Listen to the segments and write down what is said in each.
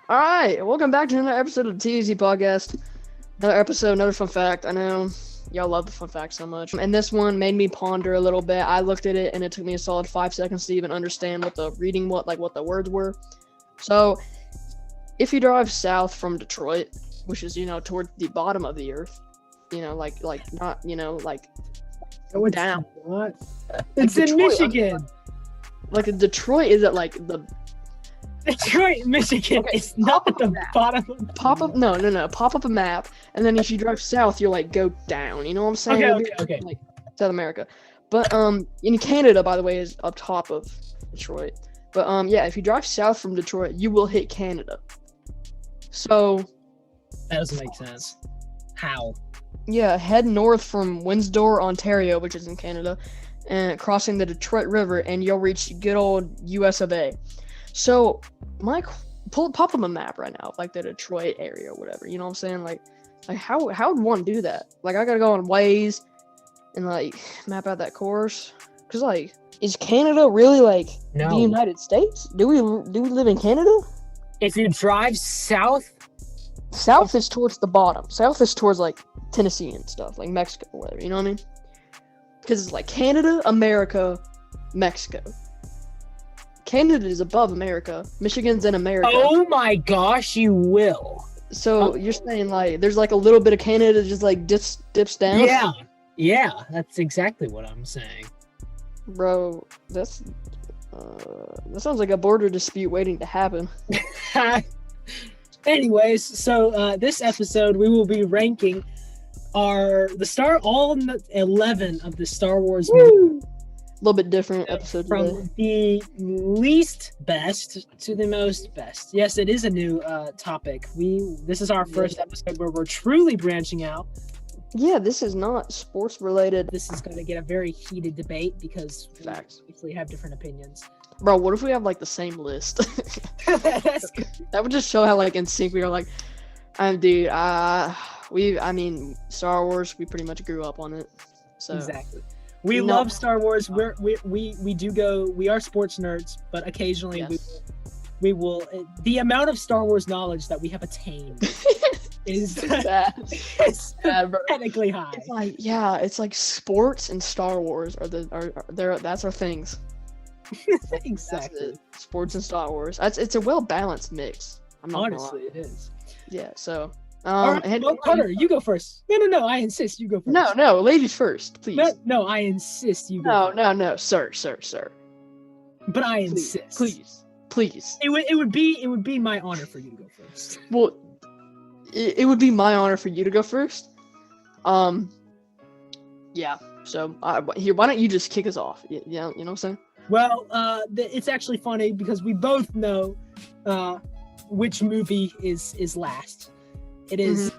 All right, welcome back to another episode of the TZ Podcast. Another episode, another fun fact. I know y'all love the fun facts so much. And this one made me ponder a little bit. I looked at it and it took me a solid 5 seconds to even understand what the words were. So, if you drive south from Detroit, which is, toward the bottom of the earth, not, Oh, down. What? Like It's in Detroit, Michigan. Like Detroit is at like the Detroit, Michigan. Okay, It's not at the bottom. pop up a map, and then if you drive south, you'll like go down. You know what I'm saying? Okay. Like South America, but in Canada, by the way, is up top of Detroit. But yeah, if you drive south from Detroit, you will hit Canada. So That doesn't make sense. How? yeah, head north from Windsor, Ontario, which is in Canada, and crossing the Detroit River, and you'll reach good old US of A. So, Mike, pop up a map right now, like the Detroit area or whatever. You know what I'm saying? Like how would one do that? Like, I gotta go on Waze and like map out that course. Cause like, is Canada really like No. the United States? Do we live in Canada? If you drive south, South is towards the bottom. South is towards like Tennessee and stuff, like Mexico or whatever. You know what I mean? Because it's like Canada, America, Mexico. Canada is above America. Michigan's in America. oh my gosh, you will. So you're saying like there's like a little bit of Canada just like dips down? Yeah, that's exactly what I'm saying. Bro, that sounds like a border dispute waiting to happen. Anyways, so this episode we will be ranking all 11 of the Star Wars movies. A little bit different episode today. From the least best to the most best. Yes, it is a new topic. This is our first episode where we're truly branching out. Yeah, this is not sports related. This is going to get a very heated debate because Facts. we actually have different opinions. Bro, what if we have like the same list? That's good. That would just show how like in sync we are. Like, dude, Star Wars. We pretty much grew up on it. So Exactly. We No. love Star Wars. We are sports nerds, but occasionally Yes. we will. The amount of Star Wars knowledge that we have attained is Bad. Bad, bro. technically high. It's like sports and Star Wars that's our things. That's Exactly. it. Sports and Star Wars. It's a well balanced mix. I'm not gonna Honestly, lie. it is. Yeah. So All right, well, Carter, you go first. No, I insist you go first. No, ladies first, please. No, I insist you go first. No, sir. But I Please, insist. please. It would be my honor for you to go first. Well, it would be my honor for you to go first. Yeah. So here, why don't you just kick us off? You know what I'm saying? Well, it's actually funny because we both know which movie is last. It is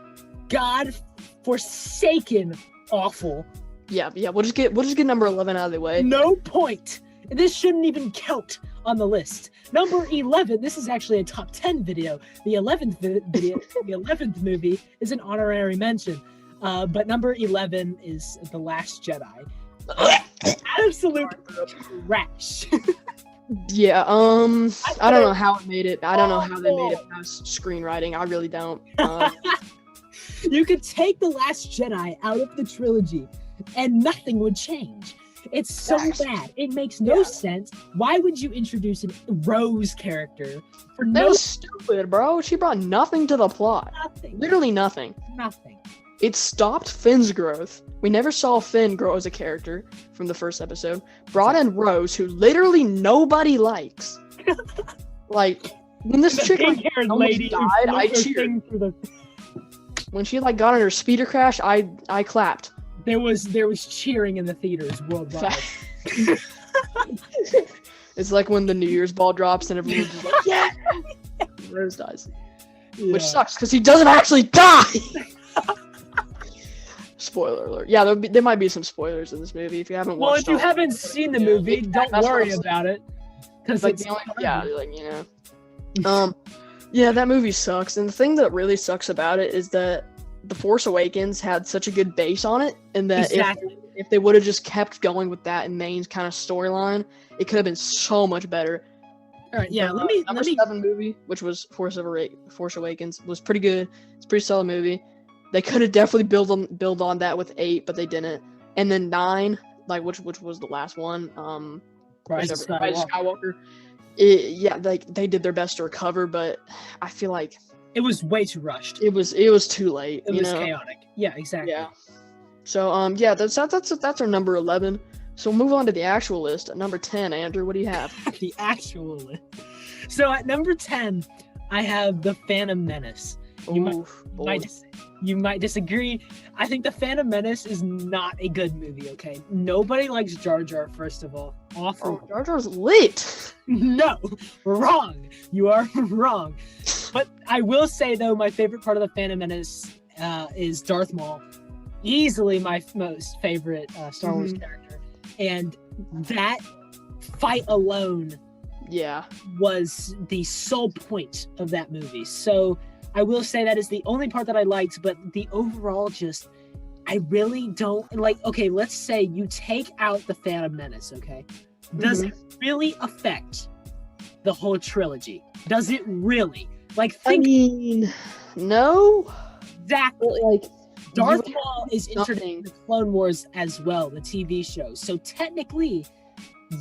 God-forsaken awful. Yeah. We'll just get number 11 out of the way. No point. This shouldn't even count on the list. Number 11. This is actually a top 10 video. The 11th video, the 11th movie is an honorary mention. But number 11 is The Last Jedi. Absolute trash. Yeah. I don't know how it made it. I don't know how they made it past screenwriting. I really don't. You could take The Last Jedi out of the trilogy and nothing would change. It's so bad. It makes no sense. Why would you introduce a Rose character for That was stupid, bro. She brought nothing to the plot. nothing? Literally nothing. Nothing. It stopped Finn's growth. We never saw Finn grow as a character from the first episode. Brought in Rose, who literally nobody likes. Like, when this chick like, pink-haired almost lady who died, flew I her cheered. thing through the- When she like got in her speeder crash, I clapped. There was cheering in the theaters worldwide. It's like when the New Year's ball drops and everyone's just like, yeah! Rose dies. Which sucks, because he doesn't actually die! Spoiler alert. Yeah, there might be some spoilers in this movie if you haven't Well, watched if you it. haven't seen the movie, don't that's what worry I'm about it. Because Like, it's yeah, that movie sucks. And the thing that really sucks about it is that The Force Awakens had such a good base on it, and that Exactly. if they would have just kept going with that main kind of storyline, it could have been so much better. All right, yeah. Number Let me. 7 movie, which was Force Awakens, was pretty good. It's a pretty solid movie. They could have definitely build on that with 8, but they didn't. And then 9, like which was the last one, Rise of Skywalker. They did their best to recover, but I feel like it was way too rushed. It was too late. It was chaotic. Yeah, exactly. Yeah. So that's our number 11. So we'll move on to the actual list. At number 10, Andrew, what do you have? The actual list. So at number 10, I have The Phantom Menace. You might disagree. I think The Phantom Menace is not a good movie, okay? Nobody likes Jar Jar, first of all. Awful. Oh, Jar Jar's lit. No, wrong. You are wrong. But I will say, though, my favorite part of The Phantom Menace is Darth Maul. Easily my most favorite Star Wars character. And that fight alone was the sole point of that movie. So I will say that is the only part that I liked, but the overall I really don't like. Okay, let's say you take out The Phantom Menace, okay? Does it really affect the whole trilogy? Does it really? No. Exactly. Like, Darth Maul is introduced in the Clone Wars as well, the TV show. So technically,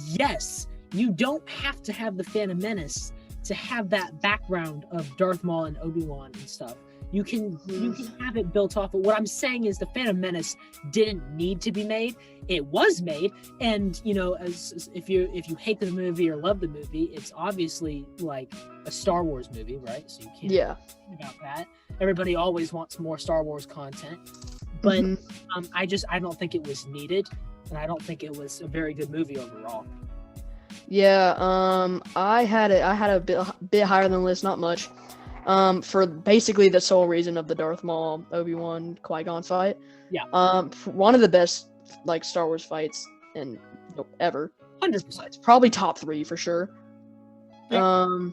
yes, you don't have to have The Phantom Menace to have that background of Darth Maul and Obi-Wan and stuff. You can have it built off. But what I'm saying is The Phantom Menace didn't need to be made. It was made, and as if you hate the movie or love the movie, it's obviously like a Star Wars movie, right? So you can't think about that. Everybody always wants more Star Wars content, but I don't think it was needed, and I don't think it was a very good movie overall. Yeah, I had a bit higher than the list, not much. For basically the sole reason of the Darth Maul Obi-Wan Qui-Gon fight. Yeah. One of the best Star Wars fights ever. 100%. It's probably top 3 for sure. Yeah.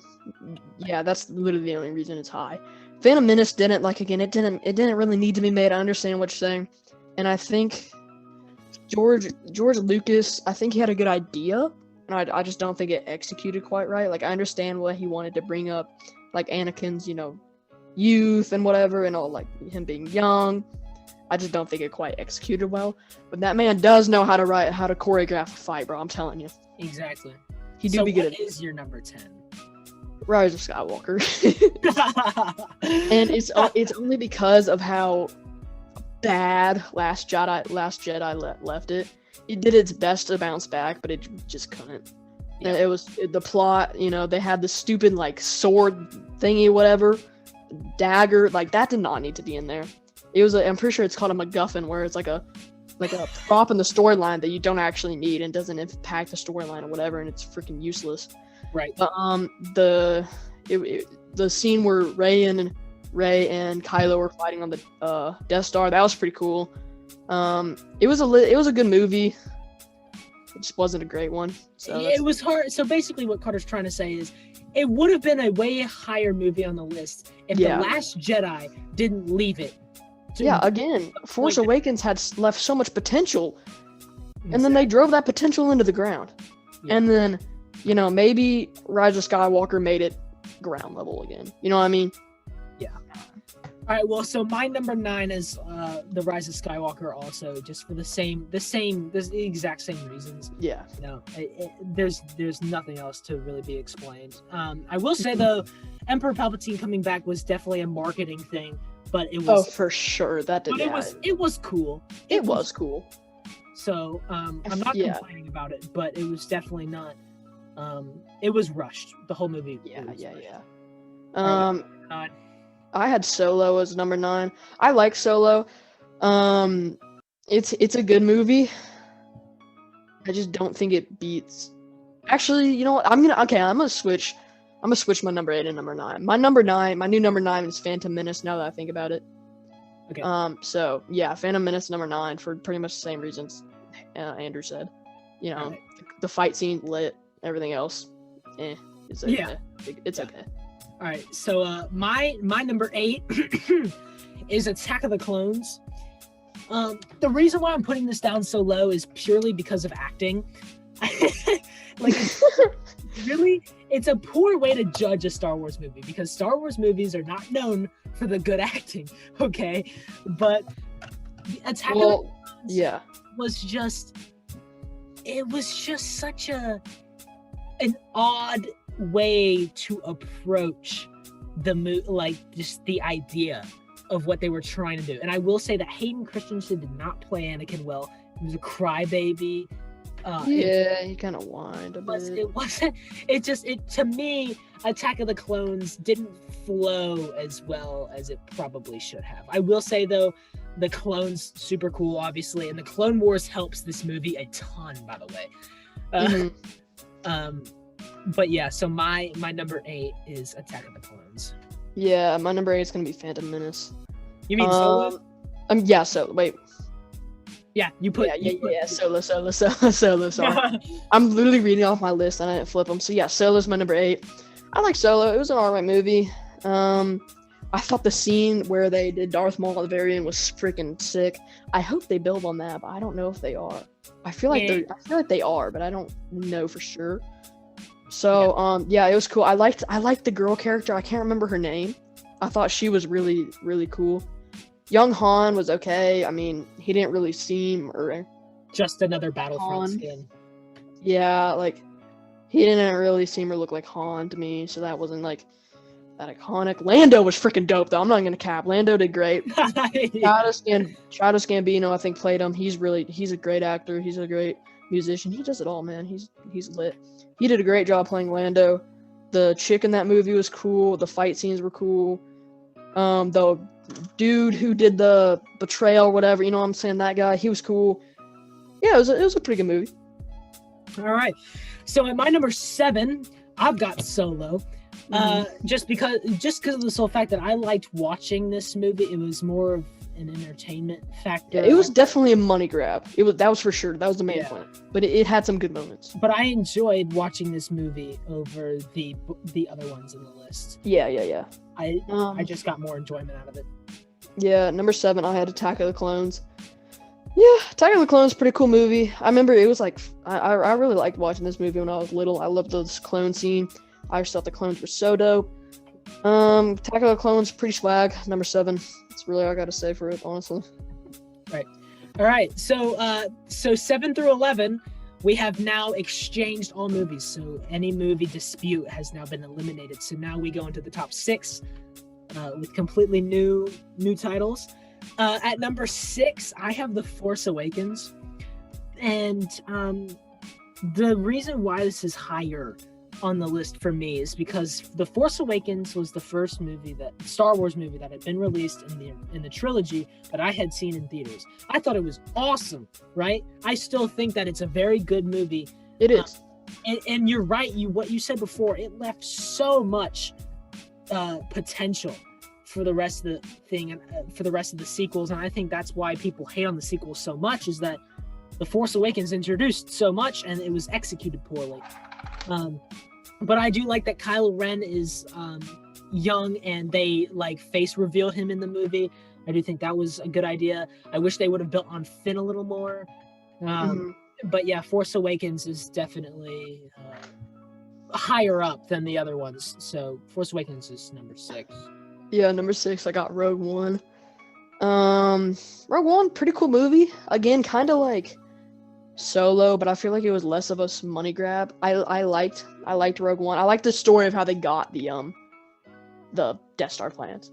That's literally the only reason it's high. Phantom Menace didn't it didn't really need to be made. I understand what you're saying, and I think George Lucas, I think he had a good idea, and I just don't think it executed quite right. Like, I understand what he wanted to bring up, like Anakin's, youth and whatever, and all, like, him being young. I just don't think it quite executed well. But that man does know how to choreograph a fight, bro. I'm telling you. Exactly. He do be good at it. What is your number 10? Rise of Skywalker. And it's only because of how bad Last Jedi left it. It did its best to bounce back, but it just couldn't. Yeah. And it was the plot, they had the stupid sword thingy, whatever, dagger, that did not need to be in there. It was I'm pretty sure it's called a MacGuffin, where it's like a prop in the storyline that you don't actually need and doesn't impact the storyline or whatever, and it's freaking useless. Right. But the scene where Rey and Kylo were fighting on the Death Star, that was pretty cool. It was a good movie. It just wasn't a great one. So it was hard. So basically, what Carter's trying to say is, it would have been a way higher movie on the list if The Last Jedi didn't leave it. Again, Force Awakens had left so much potential, and then they drove that potential into the ground. Yeah. And then, maybe Rise of Skywalker made it ground level again. You know what I mean? Yeah. All right. Well, so my number 9 is The Rise of Skywalker, also, just for the exact same reasons. Yeah. There's nothing else to really be explained. I will say, though, Emperor Palpatine coming back was definitely a marketing thing. But it was for sure that did. But it was cool. It was cool. So I'm not complaining about it, but it was definitely not. It was rushed. The whole movie. Yeah. I had Solo as number 9. I like Solo. It's a good movie. I just don't think it beats. Actually, you know what? I'm gonna switch. I'm gonna switch my number 8 and number 9. My new number 9 is Phantom Menace. Now that I think about it. Okay. So yeah, Phantom Menace number 9 for pretty much the same reasons Andrew said. Right. The fight scene lit. Everything else, it's okay. Yeah. It's okay. All right. So my number 8 is Attack of the Clones. The reason why I'm putting this down so low is purely because of acting. it's a poor way to judge a Star Wars movie because Star Wars movies are not known for the good acting, okay? But Attack of the Clones was just such an odd way to approach just the idea of what they were trying to do. And I will say that Hayden Christensen did not play Anakin well. He was a crybaby. He kind of whined a bit. To me, Attack of the Clones didn't flow as well as it probably should have. I will say though, the clones super cool, obviously, and the Clone Wars helps this movie a ton, by the way. But yeah, so my number 8 is Attack of the Clones. Yeah, my number 8 is gonna be Phantom Menace. You mean Solo? Yeah, so wait. Yeah, Solo. Sorry. I'm literally reading off my list and I didn't flip them. So yeah, Solo's my number 8. I like Solo. It was an alright movie. I thought the scene where they did Darth Maul at the very end was freaking sick. I hope they build on that, but I don't know if they are. I feel like they are, but I don't know for sure. So it was cool. I liked the girl character. I can't remember her name. I thought she was really, really cool. Young Han was okay. I mean, he didn't really seem just another Battlefront skin. Yeah, like he didn't really seem or look like Han to me, so that wasn't like that iconic. Lando was freaking dope though. I'm not gonna cap. Lando did great. Childish Gambino, I think, played him. He's a great actor. He's a great musician. He does it all, man. He's lit. He did a great job playing Lando. The chick in that movie was cool. The fight scenes were cool. The dude who did the betrayal, whatever, you know what I'm saying, that guy, he was cool. Yeah, it was a pretty good movie. All right. So at my number 7, I've got Solo. Just because of the sole fact that I liked watching this movie. It was more of an entertainment factor. Yeah, it was definitely a money grab. That was for sure. That was the main point. But it had some good moments. But I enjoyed watching this movie over the other ones in the list. Yeah. I just got more enjoyment out of it. Yeah, number 7, I had Attack of the Clones. Yeah, Attack of the Clones, pretty cool movie. I remember it was like, I really liked watching this movie when I was little. I loved this clone scene. I just thought the clones were so dope. Attack of the Clones, pretty swag. Number 7. That's really all I got to say for it, honestly. Right. All right. So 7 through 11, we have now exchanged all movies. So any movie dispute has now been eliminated. So now we go into the top 6 with completely new titles. At number 6, I have The Force Awakens. And the reason why this is higher on the list for me is because The Force Awakens was the first Star Wars movie that had been released in the trilogy that I had seen in theaters. I thought it was awesome, right? I still think that it's a very good movie. It is. And you're right, what you said before, it left so much potential for the rest of the thing and for the rest of the sequels, and I think that's why people hate on the sequels so much, is that The Force Awakens introduced so much and it was executed poorly. But I do like that Kylo Ren is young and they face revealed him in the movie. I do think that was a good idea. I wish they would have built on Finn a little more. But yeah, Force Awakens is definitely higher up than the other ones. So Force Awakens is number 6. Yeah, number 6, I got Rogue One. Rogue One, pretty cool movie. Again, kind of like Solo, but I feel like it was less of a money grab. I liked Rogue One. I liked the story of how they got the Death Star plans.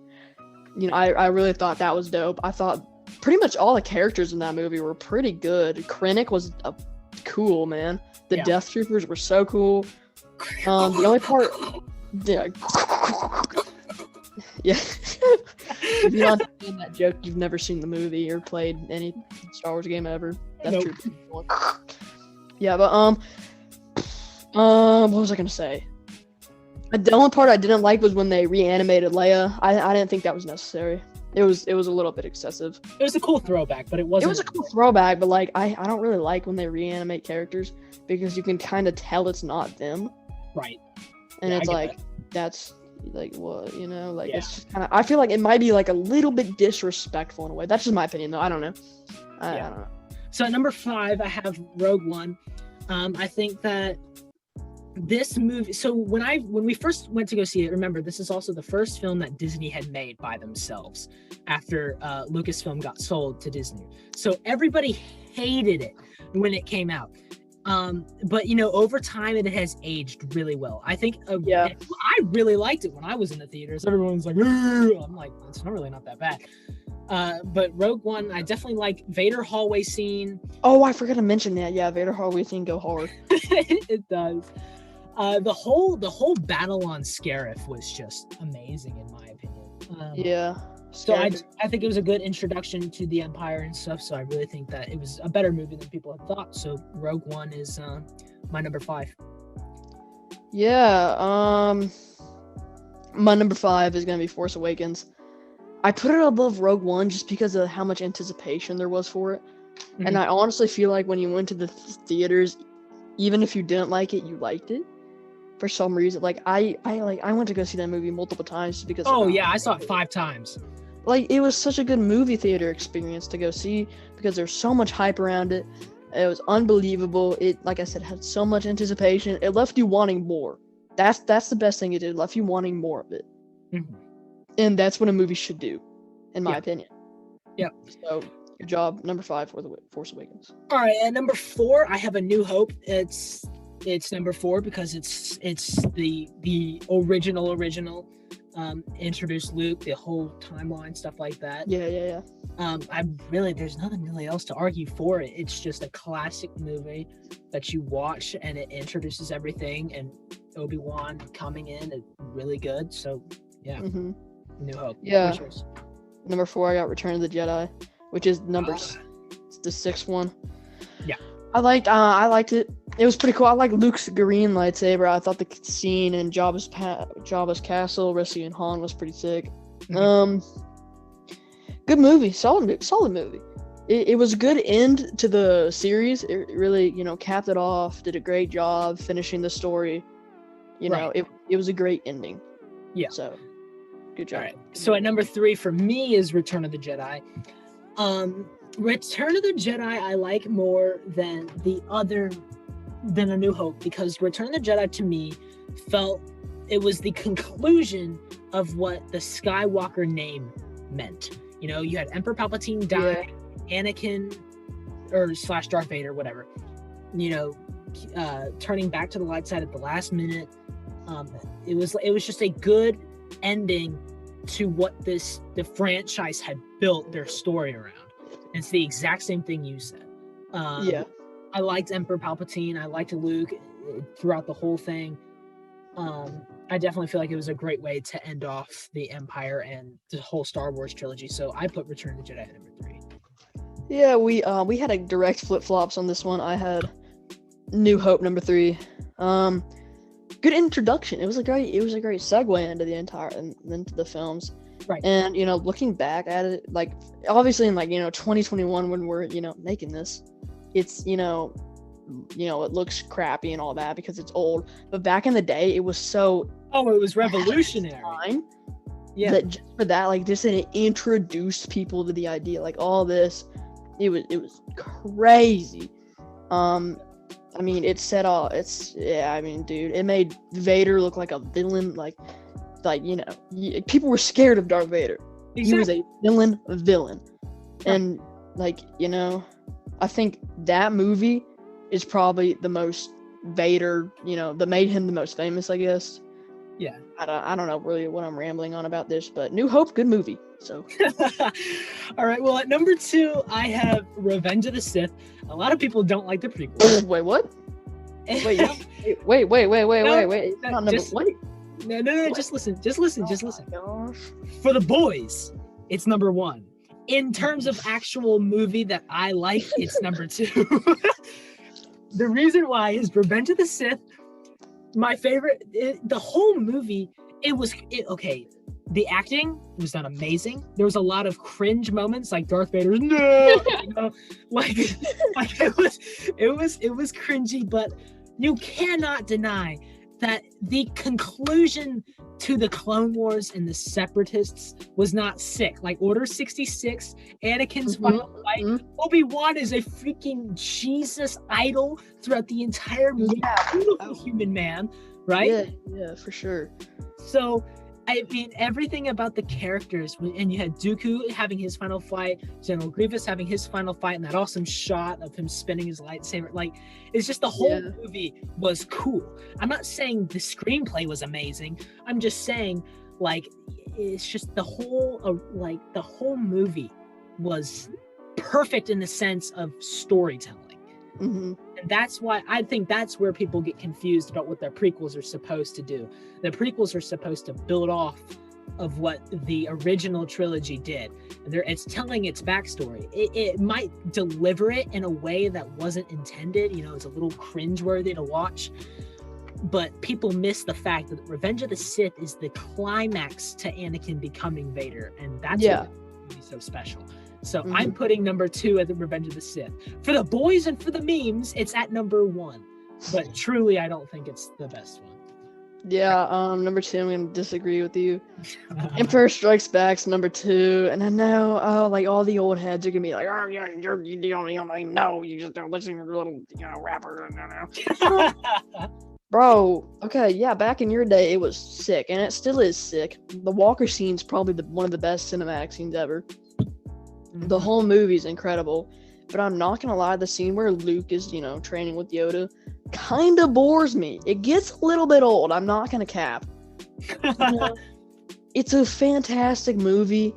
You know, I really thought that was dope. I thought pretty much all the characters in that movie were pretty good. Krennic was cool, man. The Death Troopers were so cool. The only part, yeah. If you don't understand that joke, you've never seen the movie or played any Star Wars game ever. That's true. Yeah, but what was I gonna say? The only part I didn't like was when they reanimated Leia. I didn't think that was necessary. It was a little bit excessive. It was a cool throwback, but it wasn't. It was a cool throwback, but I don't really like when they reanimate characters because you can kind of tell it's not them. Right. And it's that's what, it's just kind of, I feel like it might be a little bit disrespectful in a way. That's just my opinion though. I don't know. I don't know. So at number 5, I have Rogue One. I think that this movie, so when we first went to go see it, remember, this is also the first film that Disney had made by themselves after Lucasfilm got sold to Disney. So everybody hated it when it came out. But over time it has aged really well. I think I really liked it when I was in the theaters. Everyone's like, I'm like, it's not that bad. But Rogue One, I definitely like Vader hallway scene. Oh, I forgot to mention that. Yeah, Vader hallway scene go hard. It does. The whole battle on Scarif was just amazing in my opinion. Yeah. So I think it was a good introduction to the Empire and stuff. So I really think that it was a better movie than people had thought. So Rogue One is my number 5. Yeah. My number 5 is gonna be Force Awakens. I put it above Rogue One just because of how much anticipation there was for it. Mm-hmm. And I honestly feel like when you went to the theaters, even if you didn't like it, you liked it for some reason. Like I went to go see that movie multiple times just because. Oh yeah, I saw it 5 times. Like it was such a good movie theater experience to go see because there's so much hype around it. It was unbelievable. It, like I said, had so much anticipation. It left you wanting more. That's the best thing it did. It left you wanting more of it. Mm-hmm. And that's what a movie should do, in my opinion. Yep. So, good job. Number 5 for The Force Awakens. All right, at number 4, I have A New Hope. It's number 4 because it's the original. Introduced Luke, the whole timeline, stuff like that. Yeah. There's nothing really else to argue for it. It's just a classic movie that you watch, and it introduces everything. And Obi-Wan coming in is really good. So, yeah. Mm-hmm. New Hope. Yeah. Number 4, I got Return of the Jedi, which is the 6th one. Yeah. I liked it. It was pretty cool. I like Luke's green lightsaber. I thought the scene in Jabba's castle, rescuing Han, was pretty sick. Mm-hmm. Good movie. Solid movie. It was a good end to the series. It really, capped it off. Did a great job finishing the story. It was a great ending. Yeah. So. Good job. All right. So at number 3 for me is Return of the Jedi. Return of the Jedi I like more than A New Hope because Return of the Jedi to me felt it was the conclusion of what the Skywalker name meant. You had Emperor Palpatine die, Anakin or / Darth Vader, whatever. Turning back to the light side at the last minute. It was just a good ending to what the franchise had built their story around. It's the exact same thing you said. I liked Emperor Palpatine. I liked Luke throughout the whole thing. I definitely feel like it was a great way to end off the Empire and the whole Star Wars trilogy. So I put Return of the Jedi at number 3. Yeah, we had a direct flip-flops on this one. I had New Hope number 3. Good introduction. It was a great segue into the films. Right. And looking back at it, like obviously in 2021 when we're making this, it's it looks crappy and all that because it's old. But back in the day, it was so. Oh, it was revolutionary. Yeah. That just for that, just it introduced people to the idea, all this. It was crazy. It set off. Dude, it made Vader look like a villain. People were scared of Darth Vader. Exactly. He was a villain. And I think that movie is probably the most Vader, that made him the most famous, I guess. Yeah. I don't know really what I'm rambling on about this, but New Hope, good movie. So. All right. Well, at number 2, I have Revenge of the Sith. A lot of people don't like the prequel. Wait, what? Wait. Not number. Wait. No. Just listen. Oh, for the boys, it's number 1. In terms of actual movie that I like, it's number 2. The reason why is Revenge of the Sith. My favorite. The whole movie. Okay. The acting was done amazing. There was a lot of cringe moments, like Darth Vader's no, it was cringy, but you cannot deny that the conclusion to the Clone Wars and the Separatists was not sick. Like Order 66, Anakin's final fight, Obi-Wan is a freaking Jesus idol throughout the entire movie. Beautiful human man, right? Yeah, for sure. So, I mean, everything about the characters, and you had Dooku having his final fight, General Grievous having his final fight, and that awesome shot of him spinning his lightsaber. Like, it's just the whole movie was cool. I'm not saying the screenplay was amazing. I'm just saying, like, it's just the whole movie was perfect in the sense of storytelling. And that's why I think that's where people get confused about what their prequels are supposed to do. The prequels are supposed to build off of what the original trilogy did. It's telling its backstory. It might deliver it in a way that wasn't intended. You know, it's a little cringeworthy to watch. But people miss the fact that Revenge of the Sith is the climax to Anakin becoming Vader. And that's what makes it so special. So I'm putting number 2 at the Revenge of the Sith. For the boys and for the memes, it's at number 1. But truly, I don't think it's the best one. Yeah, number 2, I'm going to disagree with you. Empire Strikes Back's number 2. And I know, like, all the old heads are going to be like, oh, yeah, you don't even know. You just don't listen to your little, rapper. Bro, okay, yeah, back in your day, it was sick. And it still is sick. The Walker scene's probably one of the best cinematic scenes ever. The whole movie's incredible, but I'm not gonna lie, the scene where Luke is, training with Yoda kind of bores me. It gets a little bit old, I'm not gonna cap. It's a fantastic movie.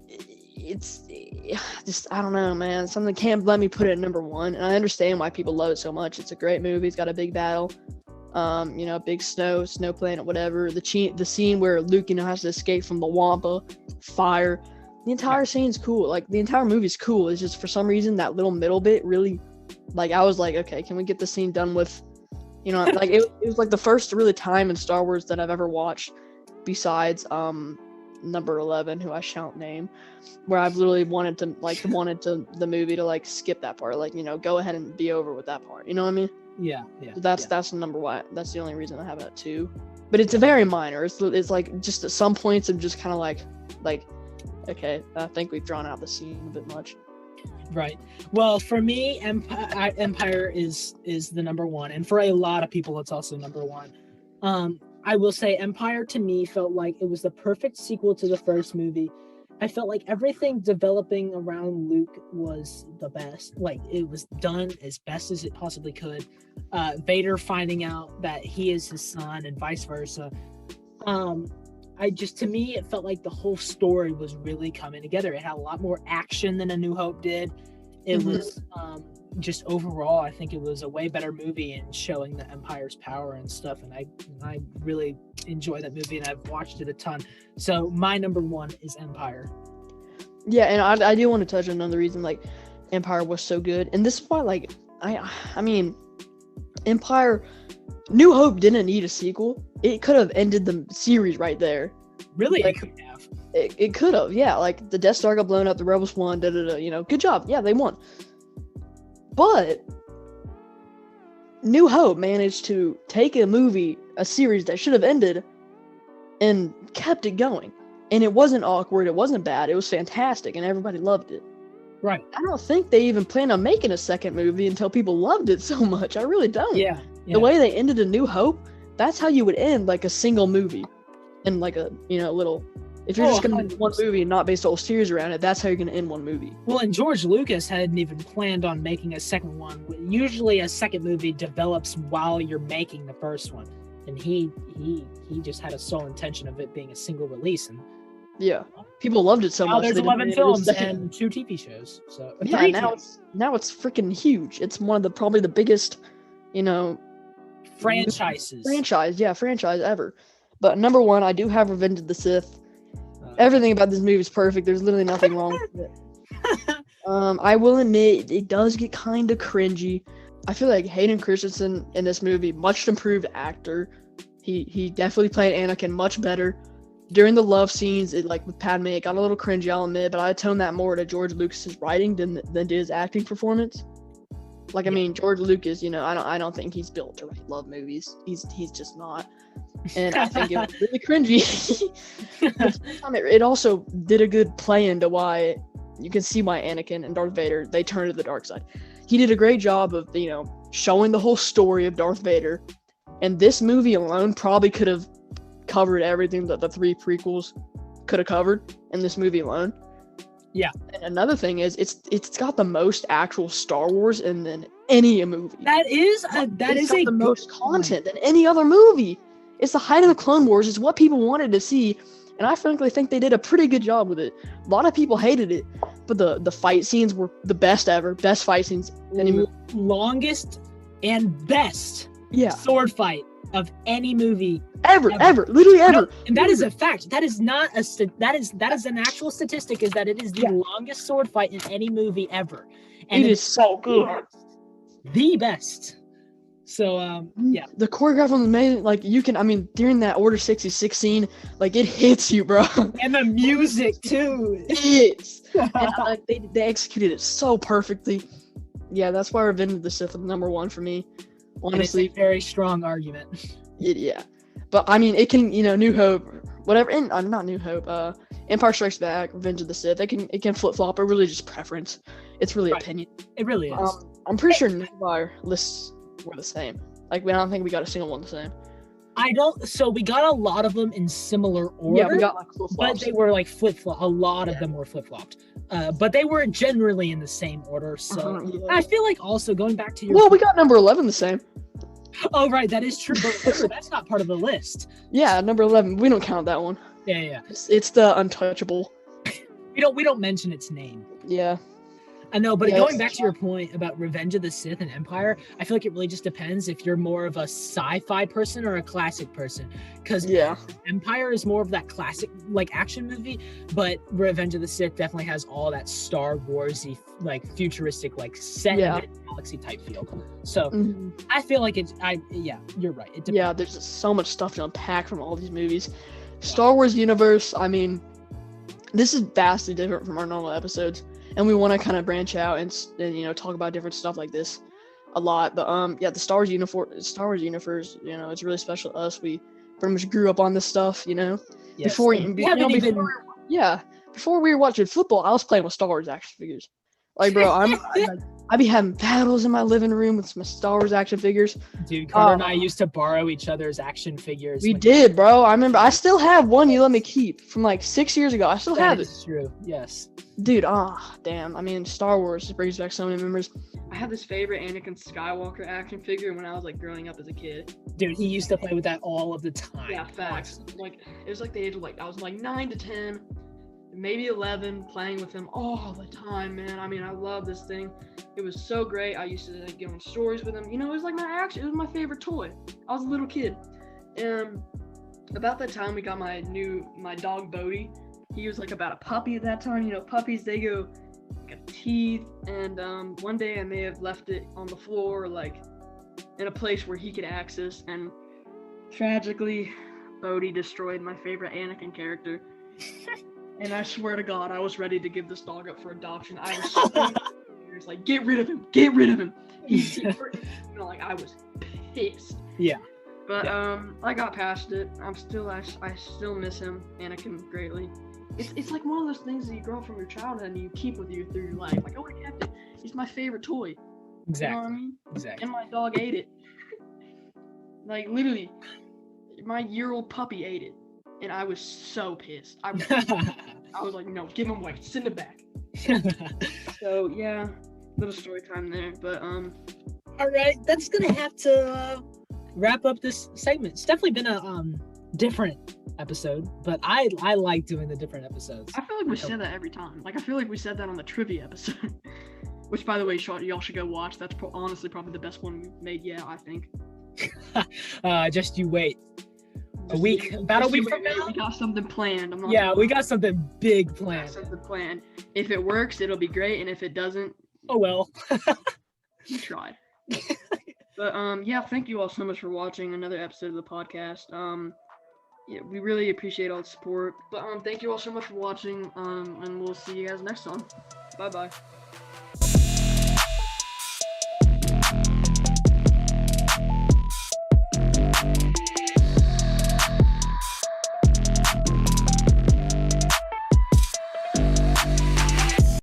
It's just, I don't know, man. Something can't let me put it at number 1, and I understand why people love it so much. It's a great movie. It's got a big battle. Big snow planet, whatever. The scene where Luke, has to escape from the Wampa, fire. The entire scene's cool. Like, the entire movie's cool. It's just, for some reason, that little middle bit really, like, I was like, okay, can we get the scene done with, like, it was like the first really time in Star Wars that I've ever watched, besides, number 11, who I shan't name, where I've literally wanted the movie to, like, skip that part. Like, go ahead and be over with that part. You know what I mean? Yeah. So that's number 1. That's the only reason I have it at 2. But it's a very minor. It's like, just at some points, I'm just kind of like, okay, I think we've drawn out the scene a bit much. Right. Well, for me, Empire is the number 1, and for a lot of people, it's also number 1. I will say Empire to me felt like it was the perfect sequel to the first movie. I felt like everything developing around Luke was the best. Like, it was done as best as it possibly could. Vader finding out that he is his son and vice versa. To me, it felt like the whole story was really coming together. It had a lot more action than A New Hope did. It was just overall, I think it was a way better movie in showing the Empire's power and stuff. And I really enjoy that movie, and I've watched it a ton. So my number 1 is Empire. Yeah, and I do want to touch on another reason, like, Empire was so good. And this is why, like, I mean, Empire, New Hope didn't need a sequel. It could have ended the series right there. Really? Like, it could have. It could have, yeah. Like, the Death Star got blown up, the Rebels won, good job. Yeah, they won. But New Hope managed to take a series that should have ended, and kept it going. And it wasn't awkward, it wasn't bad, it was fantastic, and everybody loved it. Right. I don't think they even planned on making a second movie until people loved it so much. I really don't. Yeah. The way they ended A New Hope, that's how you would end, like, a single movie. And, like, a, little... If you're just going to do one movie and not base the whole series around it, that's how you're going to end one movie. Well, and George Lucas hadn't even planned on making a second one. Usually a second movie develops while you're making the first one. And he just had a sole intention of it being a single release. And yeah, people loved it so much. There's 11 films and 2 TV shows. So yeah, now it's freaking huge. It's one of probably the biggest, franchise ever. But number 1, I do have Revenge of the Sith. Everything about this movie is perfect. There's literally nothing wrong with it. I will admit, it does get kind of cringy. I feel like Hayden Christensen in this movie, much improved actor. He definitely played Anakin much better. During the love scenes, with Padme, it got a little cringy, I'll admit, but I toned that more to George Lucas's writing than did his acting performance. Like, I mean, George Lucas, I don't think he's built to write love movies. He's just not. And I think it was really cringy. It also did a good play into why you can see why Anakin and Darth Vader, they turned to the dark side. He did a great job of, showing the whole story of Darth Vader. And this movie alone probably could have covered everything that the 3 prequels could have covered in this movie alone. Yeah. And another thing is, it's got the most actual Star Wars in any movie. That is the most content than any other movie. It's the height of the Clone Wars. It's what people wanted to see, and I frankly think they did a pretty good job with it. A lot of people hated it, but the fight scenes were the best ever. Best fight scenes in any movie. Longest and best sword fight of any movie ever, literally ever. No, and that is a fact. That is not that is an actual statistic. Is that it is the longest sword fight in any movie ever, and it is so good. The best. So the choreography was amazing. Like, during that Order 66 scene, like, it hits you, bro. And the music too. It hits. And, they executed it so perfectly. Yeah, that's why Revenge of the Sith is number 1 for me. Honestly, it's a very strong argument. Yeah, but it can, New Hope, whatever, and not New Hope. Empire Strikes Back, Revenge of the Sith. It can flip flop. It really just preference. It's really opinion. It really is. I'm pretty sure none of our lists were the same. Like, I don't think we got a single one the same. So we got a lot of them in similar order. Yeah, we got like flip flops. But they were like flip flop. A lot of them were flip flopped. But they were generally in the same order. So I feel like also going back to your. Well, we got number 11 the same. Oh right, that is true. But remember, that's not part of the list. Yeah, number 11. We don't count that one. Yeah. It's the Untouchable. We don't mention its name. Yeah. I know, but going back to your point about Revenge of the Sith and Empire, I feel like it really just depends if you're more of a sci-fi person or a classic person. Because Empire is more of that classic, like, action movie, but Revenge of the Sith definitely has all that Star Wars-y, like, futuristic, like, set galaxy type feel. So I feel like you're right. It depends. There's just so much stuff to unpack from all these movies. Star Wars universe, this is vastly different from our normal episodes. And we want to kind of branch out and talk about different stuff like this a lot. But the Star Wars universe, it's really special to us. We pretty much grew up on this stuff, Yes. Before we were watching football, I was playing with Star Wars action figures. Like, bro, I be having battles in my living room with some Star Wars action figures. Dude, Carter and I used to borrow each other's action figures. We did, bro. I remember. I still have one you let me keep from like 6 years ago. I still have it. That's true. Yes. Dude, damn. Star Wars brings back so many memories. I had this favorite Anakin Skywalker action figure when I was like growing up as a kid. Dude, he used to play with that all of the time. Yeah, facts. Like, it was like the age of I was like 9 to 10. Maybe 11, playing with him all the time, man. I love this thing. It was so great. I used to get on stories with him. It was like it was my favorite toy. I was a little kid. And about that time, we got my dog Bodhi. He was like about a puppy at that time. Puppies, they got teeth. And one day I may have left it on the floor, like in a place where he could access. And tragically, Bodhi destroyed my favorite Anakin character. And I swear to God, I was ready to give this dog up for adoption. I was so like, get rid of him. I was pissed. Yeah. But I got past it. I still miss him, Anakin, greatly. It's like one of those things that you grow from your childhood and you keep with you through your life. Like, I would have kept it. He's my favorite toy. Exactly. You know what I mean? Exactly. And my dog ate it. Like, literally, my year-old puppy ate it. And I was so pissed. I was like, no, give him away. Send it back. So, yeah, little story time there. But, all right, that's going to have to wrap up this segment. It's definitely been a different episode, but I like doing the different episodes. I feel like we said that every time. Like, I feel like we said that on the trivia episode. Which, by the way, y'all should go watch. That's honestly probably the best one we've made yet, I think. Just you wait. About a week from now? We got something planned. We got something big planned. If it works, it'll be great, and if it doesn't, oh well. We tried. But thank you all so much for watching another episode of the podcast. We really appreciate all the support. But thank you all so much for watching. And we'll see you guys next time. Bye bye.